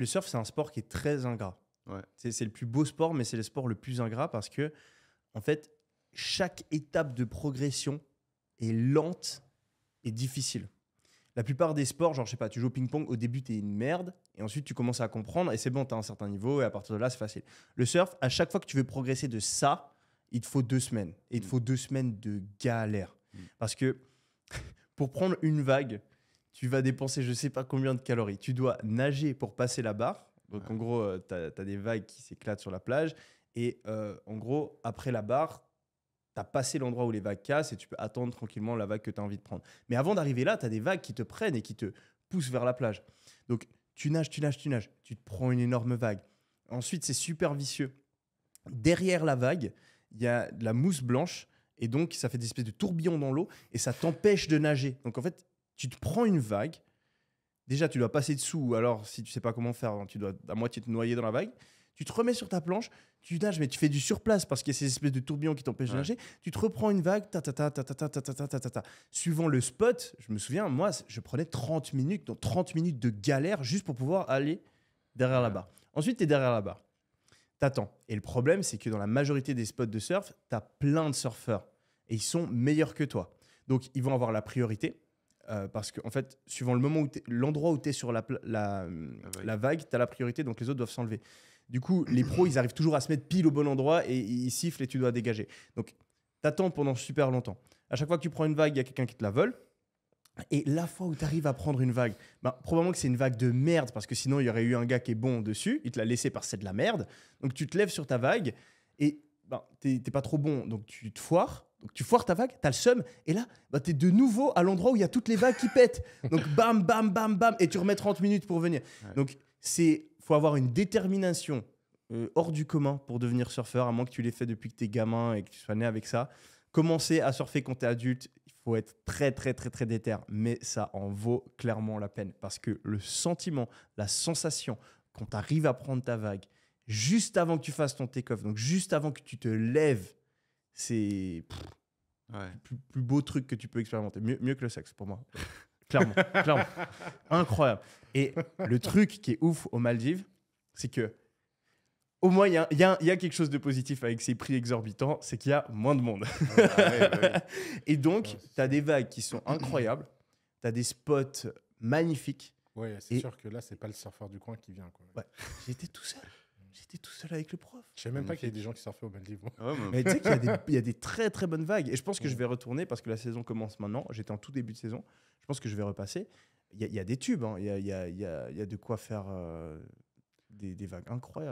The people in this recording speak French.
Le surf, c'est un sport qui est très ingrat. Ouais. C'est le plus beau sport, mais c'est le sport le plus ingrat parce que, en fait, chaque étape de progression est lente et difficile. La plupart des sports, genre, je sais pas, tu joues au ping-pong, au début, t'es une merde, et ensuite, tu commences à comprendre, et c'est bon, t'as un certain niveau, et à partir de là, c'est facile. Le surf, à chaque fois que tu veux progresser de ça, il te faut 2 semaines. Et il te faut 2 semaines de galère. Parce que pour prendre une vague, tu vas dépenser je sais pas combien de calories. Tu dois nager pour passer la barre. Donc, en gros, tu as des vagues qui s'éclatent sur la plage. Et en gros, après la barre, tu as passé l'endroit où les vagues cassent et tu peux attendre tranquillement la vague que tu as envie de prendre. Mais avant d'arriver là, tu as des vagues qui te prennent et qui te poussent vers la plage. Donc, tu nages, tu nages, tu nages. Tu te prends une énorme vague. Ensuite, c'est super vicieux. Derrière la vague, il y a de la mousse blanche. Et donc, ça fait des espèces de tourbillons dans l'eau et ça t'empêche de nager. Donc, en fait, tu te prends une vague. Déjà, tu dois passer dessous. Ou alors, si tu sais pas comment faire, tu dois à moitié te noyer dans la vague. Tu te remets sur ta planche, tu nages, mais tu fais du surplace parce qu'il y a ces espèces de tourbillons qui t'empêchent de nager. Tu te reprends une vague, ta ta ta ta ta ta ta ta ta ta ta ta. Suivant le spot, je me souviens, moi, je prenais 30 minutes, donc 30 minutes de galère juste pour pouvoir aller derrière la barre. Ensuite, tu es derrière la barre. T'attends. Et le problème, c'est que dans la majorité des spots de surf, tu as plein de surfeurs. Et ils sont meilleurs que toi. Donc, ils vont avoir la priorité. Parce qu'en fait, suivant le moment où l'endroit où tu es sur la vague, tu as la priorité, donc les autres doivent s'enlever. Du coup, les pros, ils arrivent toujours à se mettre pile au bon endroit et ils sifflent et tu dois dégager. Donc, tu attends pendant super longtemps. À chaque fois que tu prends une vague, il y a quelqu'un qui te la vole. Et la fois où tu arrives à prendre une vague, probablement que c'est une vague de merde parce que sinon, il y aurait eu un gars qui est bon dessus. Il te l'a laissé parce que c'est de la merde. Donc, tu te lèves sur ta vague et t'es pas trop bon. Donc, tu te foires. Donc, tu foires ta vague, tu as le seum. Et là, tu es de nouveau à l'endroit où il y a toutes les vagues qui pètent. Donc, bam, bam, bam, bam. Et tu remets 30 minutes pour venir. Ouais. Donc, faut avoir une détermination hors du commun pour devenir surfeur, à moins que tu l'aies fait depuis que tu es gamin et que tu sois né avec ça. Commencer à surfer quand tu es adulte, il faut être très, très, très, très déter. Mais ça en vaut clairement la peine. Parce que le sentiment, la sensation, quand tu arrives à prendre ta vague, juste avant que tu fasses ton take-off, donc juste avant que tu te lèves, c'est le plus beau truc que tu peux expérimenter. Mieux que le sexe, pour moi. Clairement, clairement. Incroyable. Et le truc qui est ouf aux Maldives, c'est que au moins, il y a quelque chose de positif avec ces prix exorbitants, c'est qu'il y a moins de monde. Et donc, tu as des vagues qui sont incroyables, tu as des spots magnifiques. Ouais, c'est sûr que là, c'est pas le surfeur du coin qui vient, quoi. Ouais. J'étais tout seul. J'étais tout seul avec le prof. Je savais même pas qu'il y avait des gens qui surfaient aux Maldives. Mais tu sais qu'il y a des très très bonnes vagues. Et je pense que je vais retourner parce que la saison commence maintenant. J'étais en tout début de saison. Je pense que je vais repasser. Il y a des tubes. Hein. Il y a de quoi faire des vagues incroyables.